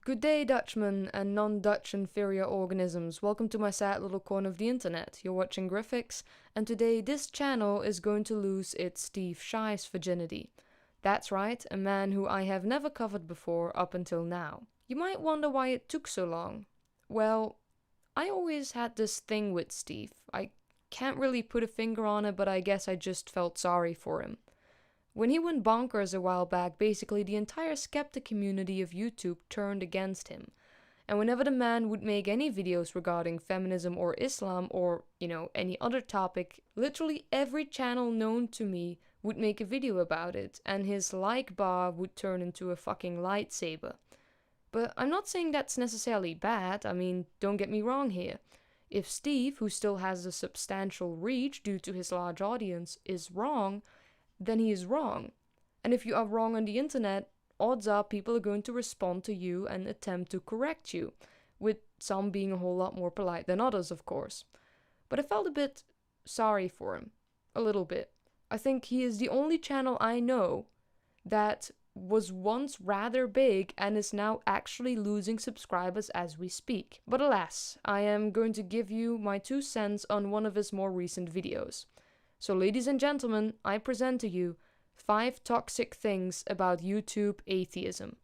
Good day, Dutchmen and non-Dutch inferior organisms. Welcome to my sad little corner of the internet. You're watching Graphics, and today this channel is going to lose its Steve Shives virginity. That's right, a man who I have never covered before up until now. You might wonder why it took so long. Well, I always had this thing with Steve. I can't really put a finger on it, but I guess I just felt sorry for him. When he went bonkers a while back, basically the entire skeptic community of YouTube turned against him. And whenever the man would make any videos regarding feminism or Islam or, any other topic, literally every channel known to me would make a video about it, and his like bar would turn into a fucking lightsaber. But I'm not saying that's necessarily bad. I mean, don't get me wrong here. If Steve, who still has a substantial reach due to his large audience, is wrong, then he is wrong. And if you are wrong on the internet, odds are people are going to respond to you and attempt to correct you, with some being a whole lot more polite than others, of course. But I felt a bit sorry for him. A little bit. I think he is the only channel I know that was once rather big and is now actually losing subscribers as we speak. But alas, I am going to give you my 2 cents on one of his more recent videos. So ladies and gentlemen, I present to you 5 toxic things about YouTube atheism.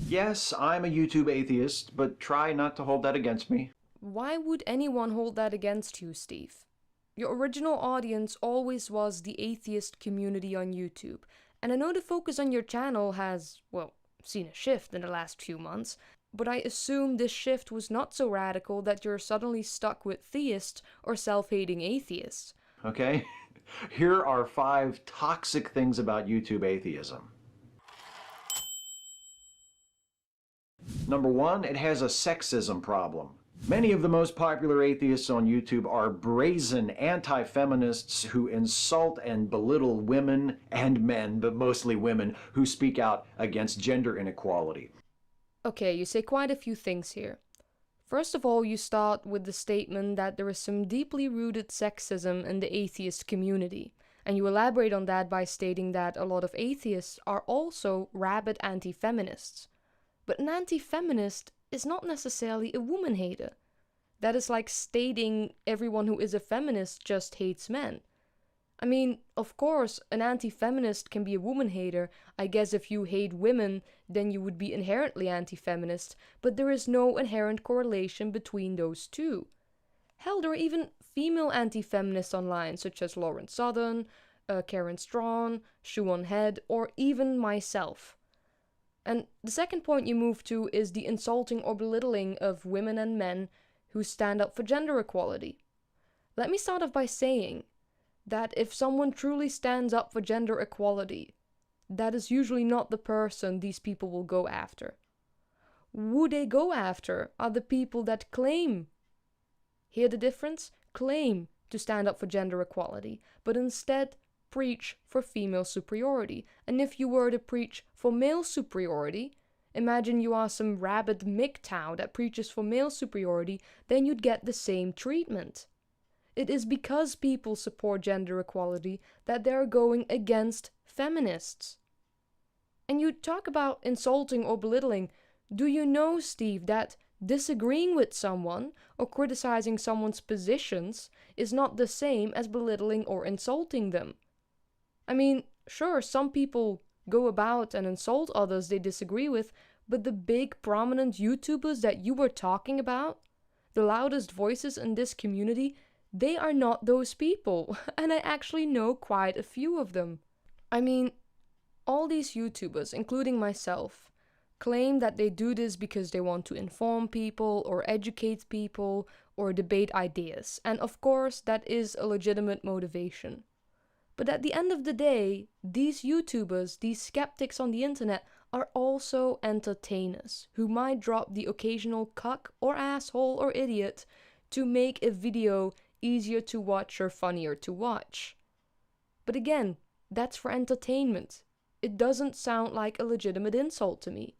Yes, I'm a YouTube atheist, but try not to hold that against me. Why would anyone hold that against you, Steve? Your original audience always was the atheist community on YouTube, and I know the focus on your channel has, seen a shift in the last few months, but I assume this shift was not so radical that you're suddenly stuck with theists or self-hating atheists. Okay? Here are 5 toxic things about YouTube atheism. Number 1, it has a sexism problem. Many of the most popular atheists on YouTube are brazen anti-feminists who insult and belittle women and men, but mostly women, who speak out against gender inequality. Okay, you say quite a few things here. First of all, you start with the statement that there is some deeply rooted sexism in the atheist community, and you elaborate on that by stating that a lot of atheists are also rabid anti-feminists. But an anti-feminist is not necessarily a woman hater. That is like stating everyone who is a feminist just hates men. I mean, of course, an anti-feminist can be a woman hater. I guess if you hate women, then you would be inherently anti-feminist, but there is no inherent correlation between those two. Hell, there are even female anti-feminists online, such as Lauren Southern, Karen Strawn, Shuon Head, or even myself. And the second point you move to is the insulting or belittling of women and men who stand up for gender equality. Let me start off by saying that if someone truly stands up for gender equality, that is usually not the person these people will go after. Who they go after are the people that claim, hear the difference? Claim to stand up for gender equality, but instead preach for female superiority. And if you were to preach for male superiority, imagine you are some rabid MGTOW that preaches for male superiority, then you'd get the same treatment. It is because people support gender equality that they're going against feminists. And you talk about insulting or belittling. Do you know, Steve, that disagreeing with someone or criticizing someone's positions is not the same as belittling or insulting them? I mean, sure, some people go about and insult others they disagree with, but the big prominent YouTubers that you were talking about, the loudest voices in this community, they are not those people, and I actually know quite a few of them. I mean, all these YouTubers, including myself, claim that they do this because they want to inform people or educate people or debate ideas, and of course that is a legitimate motivation. But at the end of the day, these YouTubers, these skeptics on the internet, are also entertainers who might drop the occasional cuck or asshole or idiot to make a video easier to watch or funnier to watch. But again, that's for entertainment. It doesn't sound like a legitimate insult to me.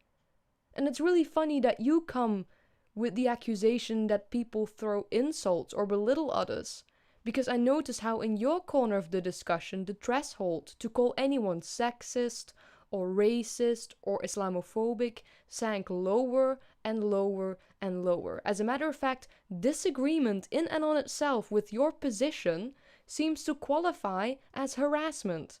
And it's really funny that you come with the accusation that people throw insults or belittle others, because I notice how in your corner of the discussion the threshold to call anyone sexist or racist or Islamophobic sank lower and lower and lower. As a matter of fact, disagreement in and on itself with your position seems to qualify as harassment.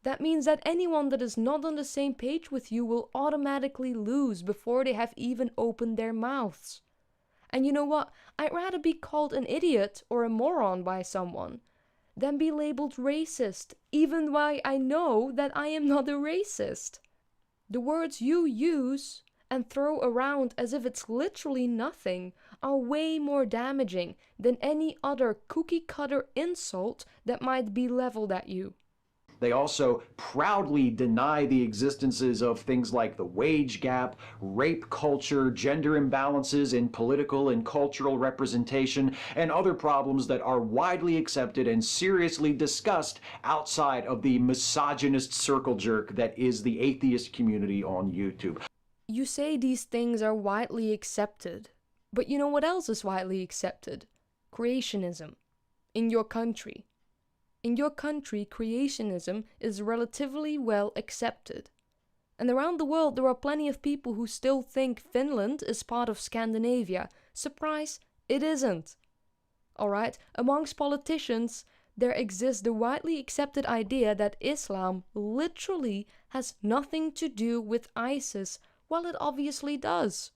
That means that anyone that is not on the same page with you will automatically lose before they have even opened their mouths. And you know what? I'd rather be called an idiot or a moron by someone than be labeled racist, even though I know that I am not a racist. The words you use and throw around as if it's literally nothing are way more damaging than any other cookie-cutter insult that might be leveled at you. They also proudly deny the existences of things like the wage gap, rape culture, gender imbalances in political and cultural representation, and other problems that are widely accepted and seriously discussed outside of the misogynist circle jerk that is the atheist community on YouTube. You say these things are widely accepted, but you know what else is widely accepted? Creationism. In your country. In your country, creationism is relatively well accepted. And around the world, there are plenty of people who still think Finland is part of Scandinavia. Surprise, it isn't. Alright, amongst politicians, there exists the widely accepted idea that Islam literally has nothing to do with ISIS, while it obviously does.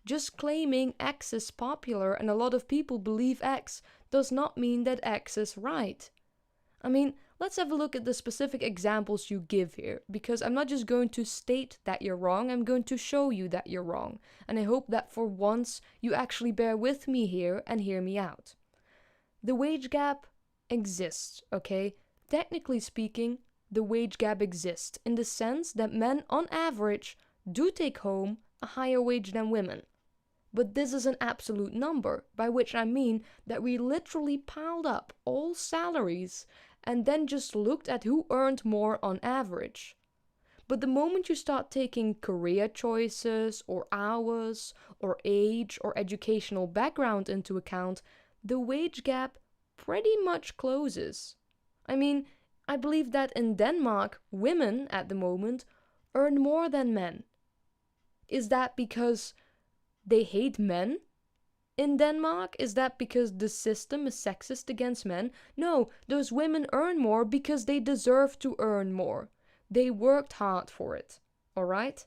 Just claiming X is popular and a lot of people believe X does not mean that X is right. I mean, let's have a look at the specific examples you give here, because I'm not just going to state that you're wrong, I'm going to show you that you're wrong. And I hope that for once you actually bear with me here and hear me out. The wage gap exists, okay? Technically speaking, the wage gap exists in the sense that men on average do take home a higher wage than women. But this is an absolute number, by which I mean that we literally piled up all salaries and then just looked at who earned more on average. But the moment you start taking career choices or hours or age or educational background into account, the wage gap pretty much closes. I mean, I believe that in Denmark, women at the moment earn more than men. Is that because they hate men? In Denmark, is that because the system is sexist against men? No, those women earn more because they deserve to earn more. They worked hard for it, alright?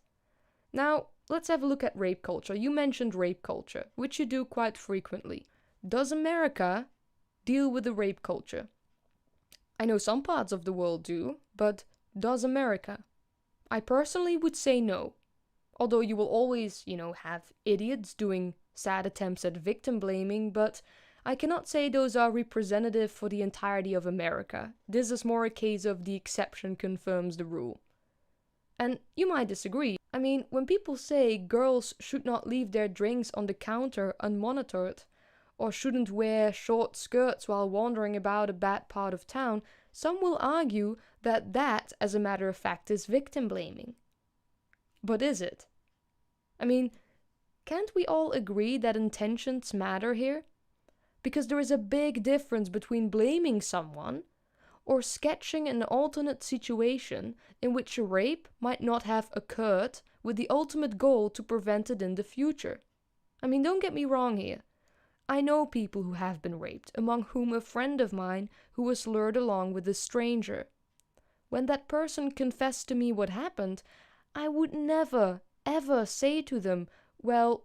Now, let's have a look at rape culture. You mentioned rape culture, which you do quite frequently. Does America deal with the rape culture? I know some parts of the world do, but does America? I personally would say no. Although you will always, have idiots doing sad attempts at victim blaming, but I cannot say those are representative for the entirety of America. This is more a case of the exception confirms the rule. And you might disagree. I mean, when people say girls should not leave their drinks on the counter unmonitored, or shouldn't wear short skirts while wandering about a bad part of town, some will argue that that, as a matter of fact, is victim blaming. But is it? I mean, can't we all agree that intentions matter here? Because there is a big difference between blaming someone or sketching an alternate situation in which a rape might not have occurred with the ultimate goal to prevent it in the future. I mean, don't get me wrong here. I know people who have been raped, among whom a friend of mine who was lured along with a stranger. When that person confessed to me what happened, I would never, ever say to them, well,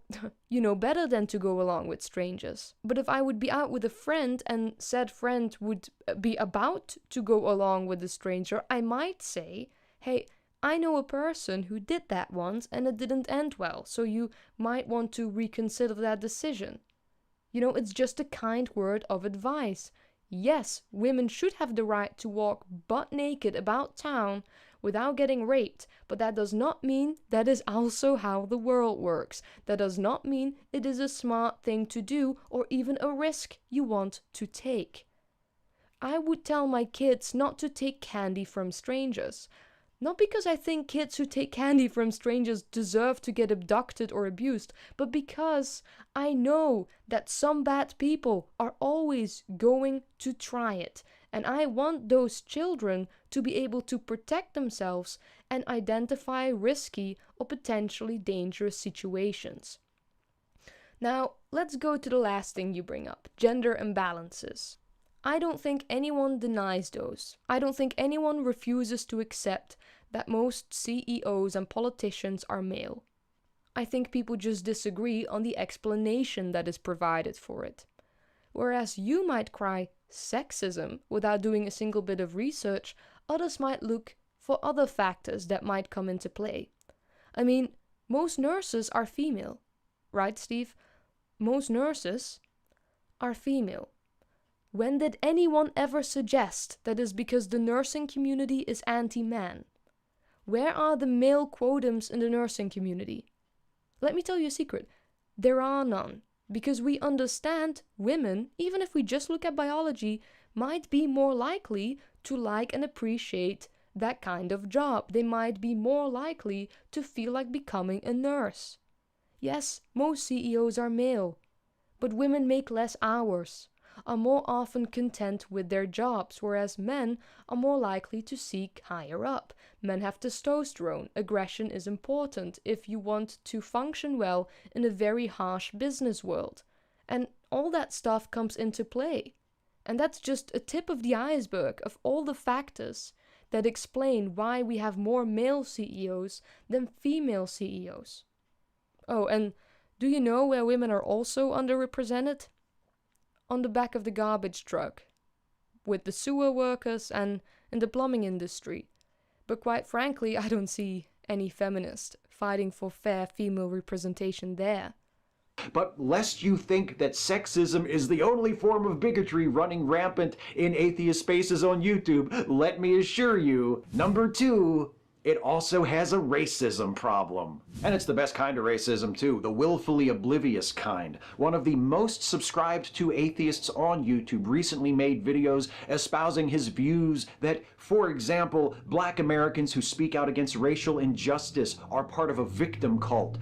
you know better than to go along with strangers. But if I would be out with a friend and said friend would be about to go along with a stranger, I might say, hey, I know a person who did that once and it didn't end well, so you might want to reconsider that decision. It's just a kind word of advice. Yes, women should have the right to walk butt naked about town without getting raped, but that does not mean that is also how the world works. That does not mean it is a smart thing to do or even a risk you want to take. I would tell my kids not to take candy from strangers. Not because I think kids who take candy from strangers deserve to get abducted or abused, but because I know that some bad people are always going to try it. And I want those children to be able to protect themselves and identify risky or potentially dangerous situations. Now, let's go to the last thing you bring up, gender imbalances. I don't think anyone denies those. I don't think anyone refuses to accept that most CEOs and politicians are male. I think people just disagree on the explanation that is provided for it. Whereas you might cry sexism without doing a single bit of research, others might look for other factors that might come into play. I mean, most nurses are female, right, Steve? Most nurses are female. When did anyone ever suggest that is because the nursing community is anti-man? Where are the male quotums in the nursing community? Let me tell you a secret. There are none. Because we understand women, even if we just look at biology, might be more likely to like and appreciate that kind of job. They might be more likely to feel like becoming a nurse. Yes, most CEOs are male, but women make less hours, are more often content with their jobs, whereas men are more likely to seek higher up. Men have testosterone. Aggression is important if you want to function well in a very harsh business world. And all that stuff comes into play. And that's just a tip of the iceberg of all the factors that explain why we have more male CEOs than female CEOs. Oh, and do you know where women are also underrepresented? On the back of the garbage truck, with the sewer workers and in the plumbing industry. But quite frankly, I don't see any feminist fighting for fair female representation there. But lest you think that sexism is the only form of bigotry running rampant in atheist spaces on YouTube, let me assure you, number 2, it also has a racism problem. And it's the best kind of racism too, the willfully oblivious kind. One of the most subscribed to atheists on YouTube recently made videos espousing his views that, for example, black Americans who speak out against racial injustice are part of a victim cult.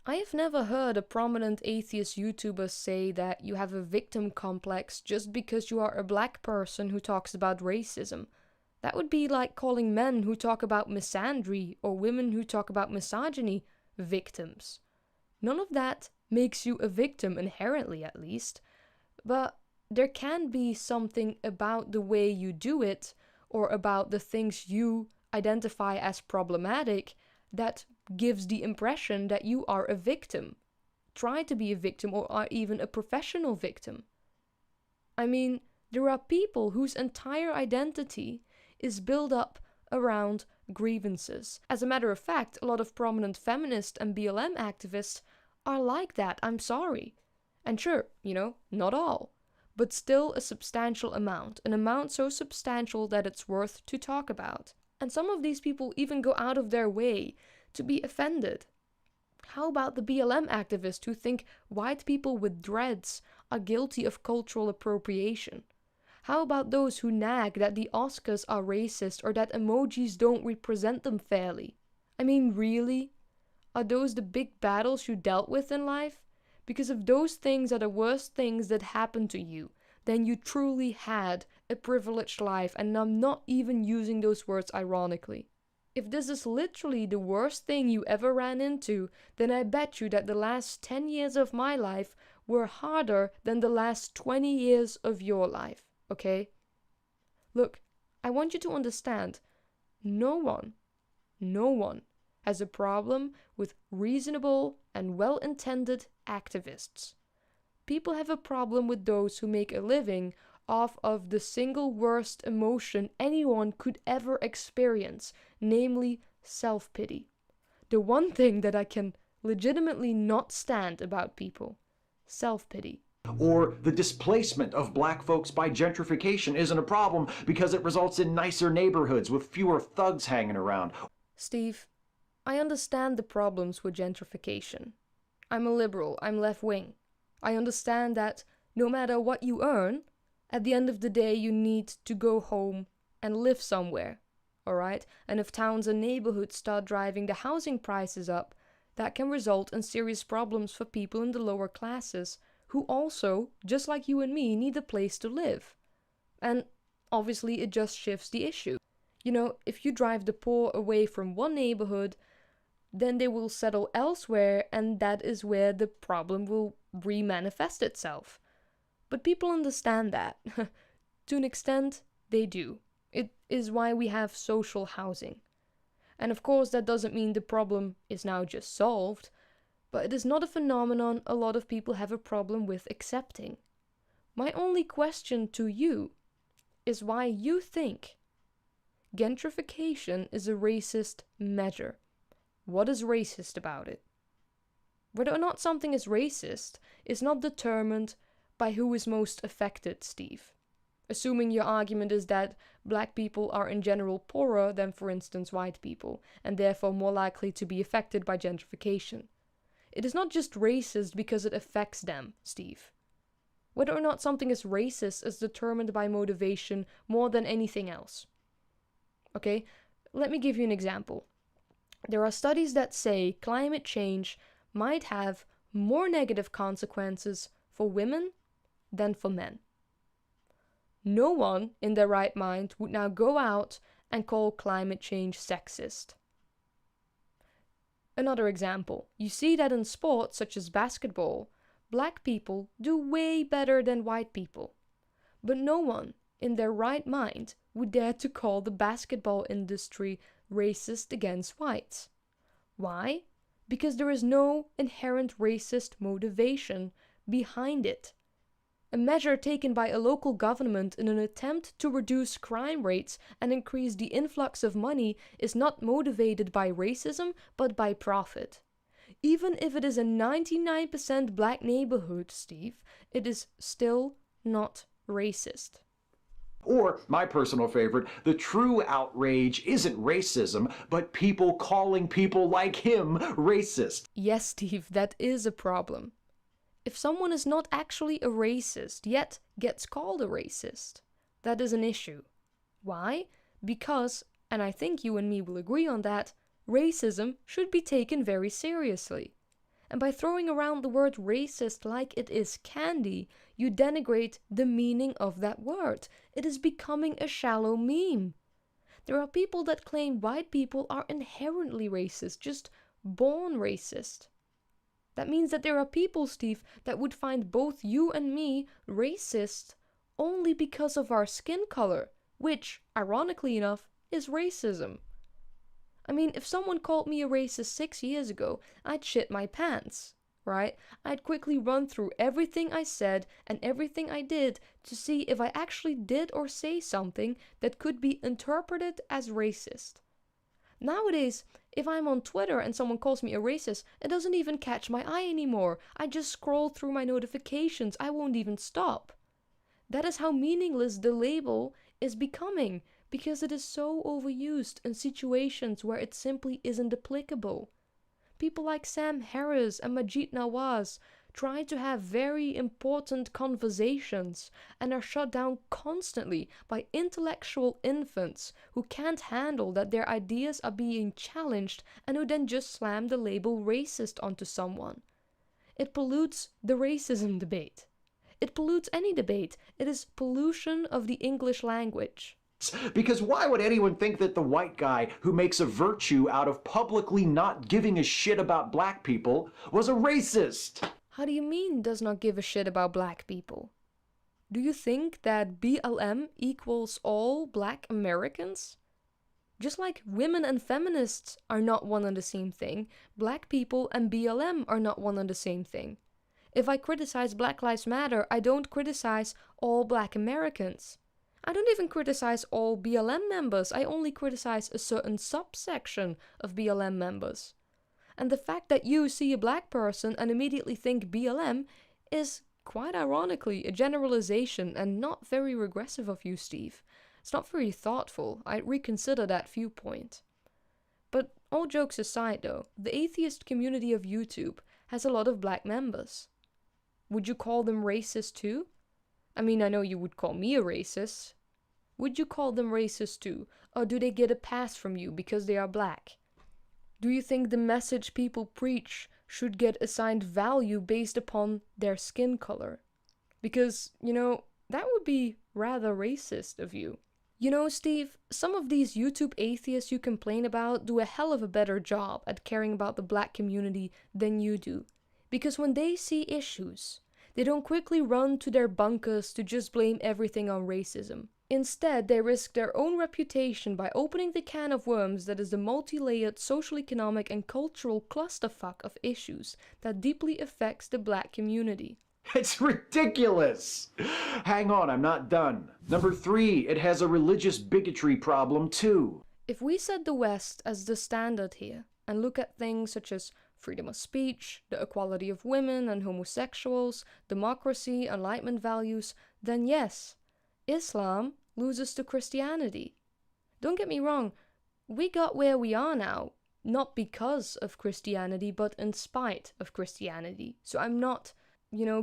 I have never heard a prominent atheist YouTuber say that you have a victim complex just because you are a black person who talks about racism. That would be like calling men who talk about misandry or women who talk about misogyny victims. None of that makes you a victim, inherently at least, but there can be something about the way you do it or about the things you identify as problematic that gives the impression that you are a victim, try to be a victim, or are even a professional victim. I mean, there are people whose entire identity is built up around grievances. As a matter of fact, a lot of prominent feminist and BLM activists are like that, I'm sorry. And sure, not all, but still a substantial amount, an amount so substantial that it's worth to talk about. And some of these people even go out of their way to be offended. How about the BLM activists who think white people with dreads are guilty of cultural appropriation? How about those who nag that the Oscars are racist or that emojis don't represent them fairly? I mean, really? Are those the big battles you dealt with in life? Because if those things are the worst things that happened to you, then you truly had a privileged life, and I'm not even using those words ironically. If this is literally the worst thing you ever ran into, then I bet you that the last 10 years of my life were harder than the last 20 years of your life. Okay? Look, I want you to understand, no one has a problem with reasonable and well-intended activists. People have a problem with those who make a living off of the single worst emotion anyone could ever experience, namely self-pity. The one thing that I can legitimately not stand about people, self-pity. Or the displacement of black folks by gentrification isn't a problem because it results in nicer neighborhoods with fewer thugs hanging around. Steve, I understand the problems with gentrification. I'm a liberal, I'm left-wing. I understand that no matter what you earn, at the end of the day you need to go home and live somewhere. alright? And if towns and neighborhoods start driving the housing prices up, that can result in serious problems for people in the lower classes who also, just like you and me, need a place to live. And obviously it just shifts the issue. You know, if you drive the poor away from one neighborhood, then they will settle elsewhere, and that is where the problem will re-manifest itself. But people understand that. To an extent, they do. It is why we have social housing. And of course, that doesn't mean the problem is now just solved, but it is not a phenomenon a lot of people have a problem with accepting. My only question to you is why you think gentrification is a racist measure. What is racist about it? Whether or not something is racist is not determined by who is most affected, Steve. Assuming your argument is that black people are in general poorer than, for instance, white people, and therefore more likely to be affected by gentrification. It is not just racist because it affects them, Steve. Whether or not something is racist is determined by motivation more than anything else. Okay, let me give you an example. There are studies that say climate change might have more negative consequences for women than for men. No one in their right mind would now go out and call climate change sexist. Another example, you see that in sports such as basketball, black people do way better than white people. But no one in their right mind would dare to call the basketball industry racist against whites. Why? Because there is no inherent racist motivation behind it. A measure taken by a local government in an attempt to reduce crime rates and increase the influx of money is not motivated by racism, but by profit. Even if it is a 99% black neighborhood, Steve, it is still not racist. Or, my personal favorite, the true outrage isn't racism, but people calling people like him racist. Yes, Steve, that is a problem. If someone is not actually a racist, yet gets called a racist, that is an issue. Why? Because, and I think you and me will agree on that, racism should be taken very seriously. And by throwing around the word racist like it is candy, you denigrate the meaning of that word. It is becoming a shallow meme. There are people that claim white people are inherently racist, just born racist. That means that there are people, Steve, that would find both you and me racist only because of our skin color, which, ironically enough, is racism. I mean, if someone called me a racist 6 years ago, I'd shit my pants, right? I'd quickly run through everything I said and everything I did to see if I actually did or say something that could be interpreted as racist. Nowadays, if I'm on Twitter and someone calls me a racist, it doesn't even catch my eye anymore. I just scroll through my notifications. I won't even stop. That is how meaningless the label is becoming, because it is so overused in situations where it simply isn't applicable. People like Sam Harris and Majid Nawaz try to have very important conversations and are shut down constantly by intellectual infants who can't handle that their ideas are being challenged and who then just slam the label racist onto someone. It pollutes the racism debate. It pollutes any debate. It is pollution of the English language. Because why would anyone think that the white guy who makes a virtue out of publicly not giving a shit about black people was a racist? How do you mean does not give a shit about black people? Do you think that BLM equals all black Americans? Just like women and feminists are not one and the same thing, black people and BLM are not one and the same thing. If I criticize Black Lives Matter, I don't criticize all black Americans. I don't even criticize all BLM members, I only criticize a certain subsection of BLM members. And the fact that you see a black person and immediately think BLM is, quite ironically, a generalization and not very regressive of you, Steve. It's not very thoughtful. I'd reconsider that viewpoint. But all jokes aside though, the atheist community of YouTube has a lot of black members. Would you call them racist too? I mean, I know you would call me a racist. Would you call them racist too? Or do they get a pass from you because they are black? Do you think the message people preach should get assigned value based upon their skin color? Because, that would be rather racist of you. Steve, some of these YouTube atheists you complain about do a hell of a better job at caring about the black community than you do. Because when they see issues, they don't quickly run to their bunkers to just blame everything on racism. Instead, they risk their own reputation by opening the can of worms that is the multi-layered social, economic, and cultural clusterfuck of issues that deeply affects the black community. It's ridiculous! Hang on, I'm not done. Number 3, it has a religious bigotry problem too. If we set the West as the standard here, and look at things such as freedom of speech, the equality of women and homosexuals, democracy, Enlightenment values, then yes, Islam loses to Christianity. Don't get me wrong, we got where we are now, not because of Christianity, but in spite of Christianity. So I'm not,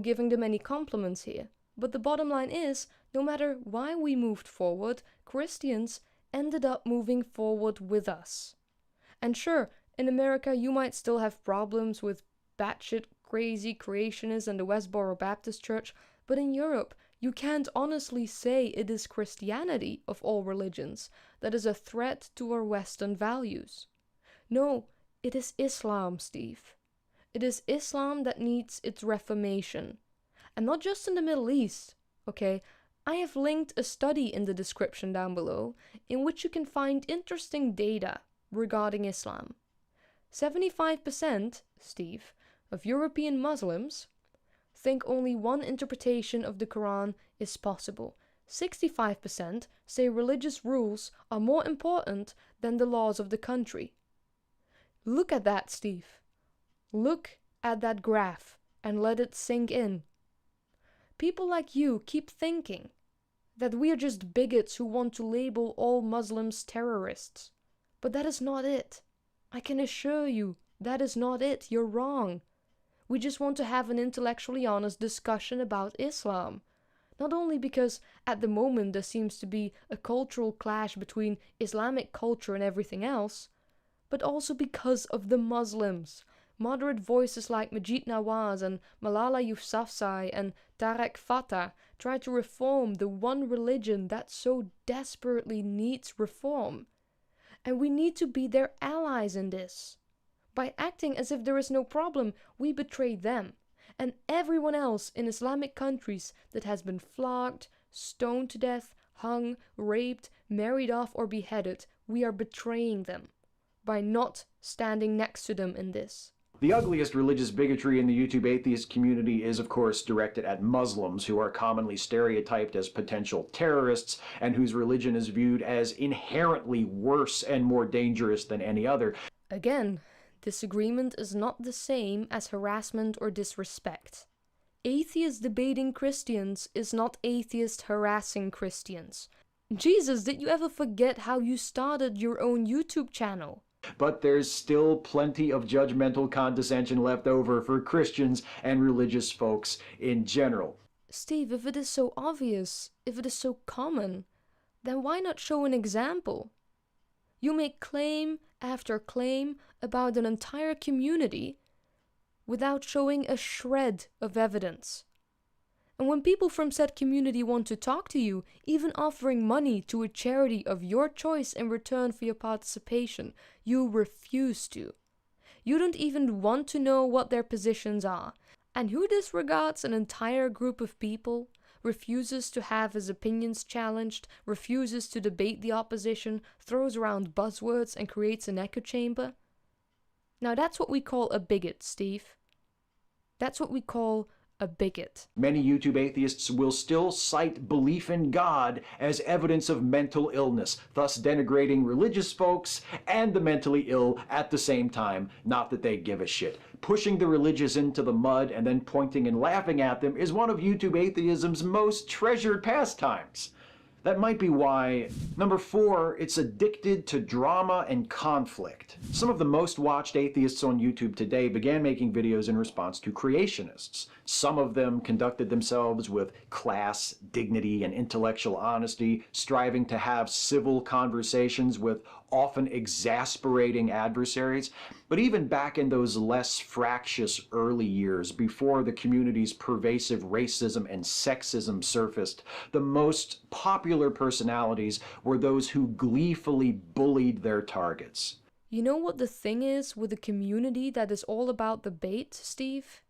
giving them any compliments here. But the bottom line is, no matter why we moved forward, Christians ended up moving forward with us. And sure, in America you might still have problems with batshit crazy creationists and the Westboro Baptist Church, but in Europe, you can't honestly say it is Christianity, of all religions, that is a threat to our Western values. No, it is Islam, Steve. It is Islam that needs its reformation. And not just in the Middle East, okay? I have linked a study in the description down below in which you can find interesting data regarding Islam. 75%, Steve, of European Muslims think only one interpretation of the Quran is possible. 65% say religious rules are more important than the laws of the country. Look at that, Steve. Look at that graph and let it sink in. People like you keep thinking that we are just bigots who want to label all Muslims terrorists. But that is not it. I can assure you, that is not it. You're wrong. We just want to have an intellectually honest discussion about Islam. Not only because at the moment there seems to be a cultural clash between Islamic culture and everything else, but also because of the Muslims. Moderate voices like Majid Nawaz and Malala Yousafzai and Tarek Fatah try to reform the one religion that so desperately needs reform. And we need to be their allies in this. By acting as if there is no problem, we betray them and everyone else in Islamic countries that has been flogged, stoned to death, hung, raped, married off, or beheaded. We are betraying them by not standing next to them in this. The ugliest religious bigotry in the YouTube atheist community is, of course, directed at Muslims, who are commonly stereotyped as potential terrorists and whose religion is viewed as inherently worse and more dangerous than any other. Again, disagreement is not the same as harassment or disrespect. Atheist debating Christians is not atheist harassing Christians. Jesus, did you ever forget how you started your own YouTube channel? But there's still plenty of judgmental condescension left over for Christians and religious folks in general. Steve, if it is so obvious, if it is so common, then why not show an example? You make claim after claim about an entire community without showing a shred of evidence. And when people from said community want to talk to you, even offering money to a charity of your choice in return for your participation, you refuse to. You don't even want to know what their positions are. And who disregards an entire group of people, refuses to have his opinions challenged, refuses to debate the opposition, throws around buzzwords and creates an echo chamber? Now that's what we call a bigot, Steve. That's what we call a bigot. Many YouTube atheists will still cite belief in God as evidence of mental illness, thus denigrating religious folks and the mentally ill at the same time. Not that they give a shit. Pushing the religious into the mud and then pointing and laughing at them is one of YouTube atheism's most treasured pastimes. That might be why. Number 4, it's addicted to drama and conflict. Some of the most watched atheists on YouTube today began making videos in response to creationists. Some of them conducted themselves with class, dignity, and intellectual honesty, striving to have civil conversations with often exasperating adversaries. But even back in those less fractious early years, before the community's pervasive racism and sexism surfaced, the most popular personalities were those who gleefully bullied their targets. You know what the thing is with a community that is all about the bait, Steve?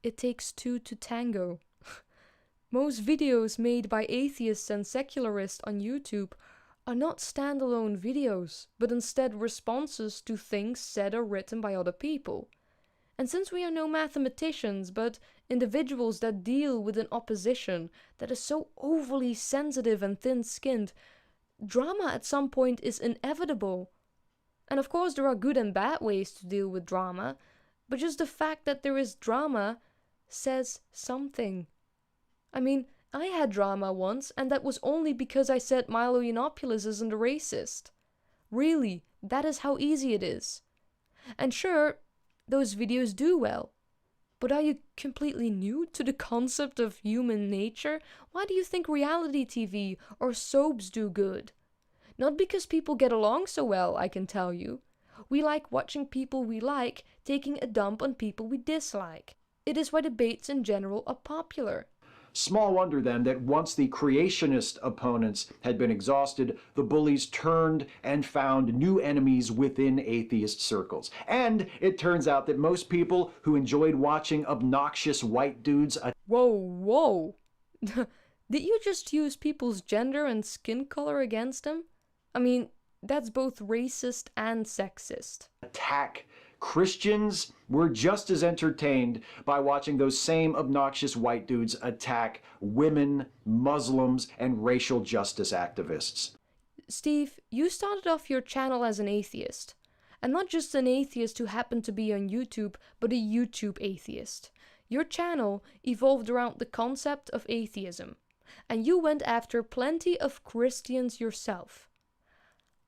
It takes two to tango. Most videos made by atheists and secularists on YouTube are not standalone videos, but instead responses to things said or written by other people. And since we are no mathematicians, but individuals that deal with an opposition that is so overly sensitive and thin-skinned, drama at some point is inevitable. And of course there are good and bad ways to deal with drama, but just the fact that there is drama says something. I mean, I had drama once, and that was only because I said Milo Yiannopoulos isn't a racist. Really, that is how easy it is. And sure, those videos do well. But are you completely new to the concept of human nature? Why do you think reality TV or soaps do good? Not because people get along so well, I can tell you. We like watching people we like taking a dump on people we dislike. It is why debates in general are popular. Small wonder then that once the creationist opponents had been exhausted, the bullies turned and found new enemies within atheist circles. And it turns out that most people who enjoyed watching obnoxious white dudes... Whoa. Did you just use people's gender and skin color against them? I mean, that's both racist and sexist. ...attack Christians were just as entertained by watching those same obnoxious white dudes attack women, Muslims, and racial justice activists. Steve, you started off your channel as an atheist. And not just an atheist who happened to be on YouTube, but a YouTube atheist. Your channel evolved around the concept of atheism. And you went after plenty of Christians yourself.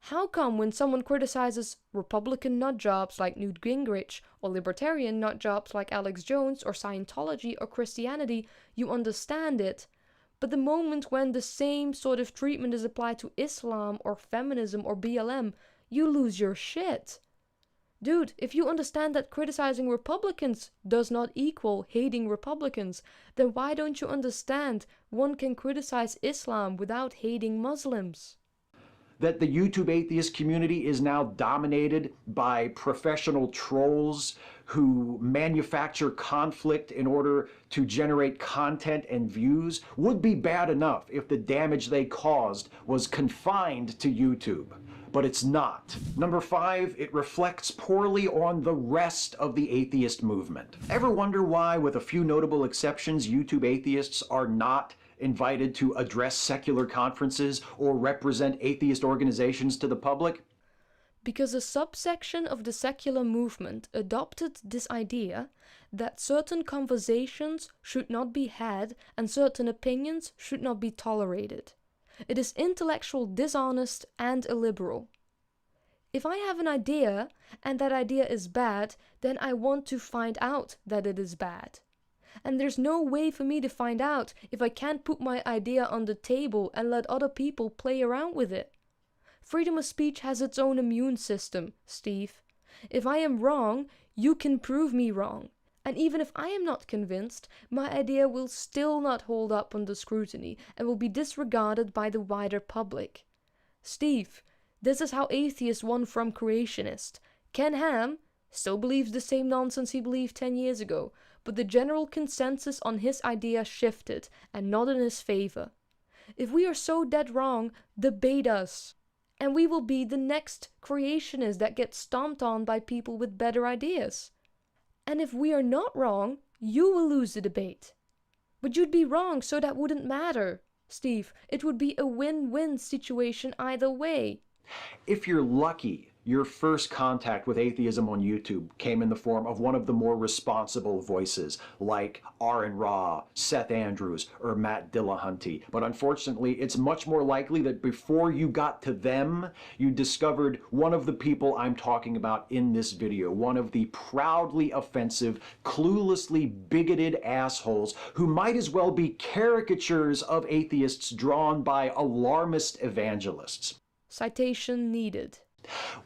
How come when someone criticizes Republican nutjobs like Newt Gingrich or Libertarian nutjobs like Alex Jones or Scientology or Christianity, you understand it, but the moment when the same sort of treatment is applied to Islam or feminism or BLM, you lose your shit? Dude, if you understand that criticizing Republicans does not equal hating Republicans, then why don't you understand one can criticize Islam without hating Muslims? That the YouTube atheist community is now dominated by professional trolls who manufacture conflict in order to generate content and views would be bad enough if the damage they caused was confined to YouTube. But it's not. Number 5, it reflects poorly on the rest of the atheist movement. Ever wonder why, with a few notable exceptions, YouTube atheists are not invited to address secular conferences or represent atheist organizations to the public? Because a subsection of the secular movement adopted this idea that certain conversations should not be had and certain opinions should not be tolerated. It is intellectual dishonest and illiberal. If I have an idea and that idea is bad, then I want to find out that it is bad. And there's no way for me to find out if I can't put my idea on the table and let other people play around with it. Freedom of speech has its own immune system, Steve. If I am wrong, you can prove me wrong. And even if I am not convinced, my idea will still not hold up under scrutiny and will be disregarded by the wider public. Steve, this is how atheists won from creationists. Ken Ham still believes the same nonsense he believed 10 years ago, but the general consensus on his idea shifted, and not in his favor. If we are so dead wrong, debate us. And we will be the next creationists that get stomped on by people with better ideas. And if we are not wrong, you will lose the debate. But you'd be wrong, so that wouldn't matter. Steve, it would be a win-win situation either way. If you're lucky, your first contact with atheism on YouTube came in the form of one of the more responsible voices, like Aaron Ra, Seth Andrews, or Matt Dillahunty. But unfortunately, it's much more likely that before you got to them, you discovered one of the people I'm talking about in this video, one of the proudly offensive, cluelessly bigoted assholes who might as well be caricatures of atheists drawn by alarmist evangelists. Citation needed.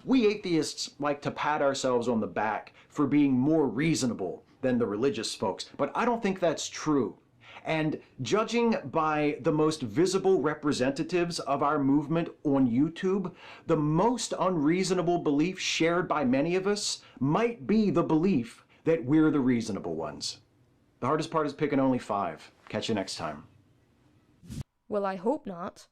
We atheists like to pat ourselves on the back for being more reasonable than the religious folks, but I don't think that's true. And judging by the most visible representatives of our movement on YouTube, the most unreasonable belief shared by many of us might be the belief that we're the reasonable ones. The hardest part is picking only 5. Catch you next time. Well, I hope not.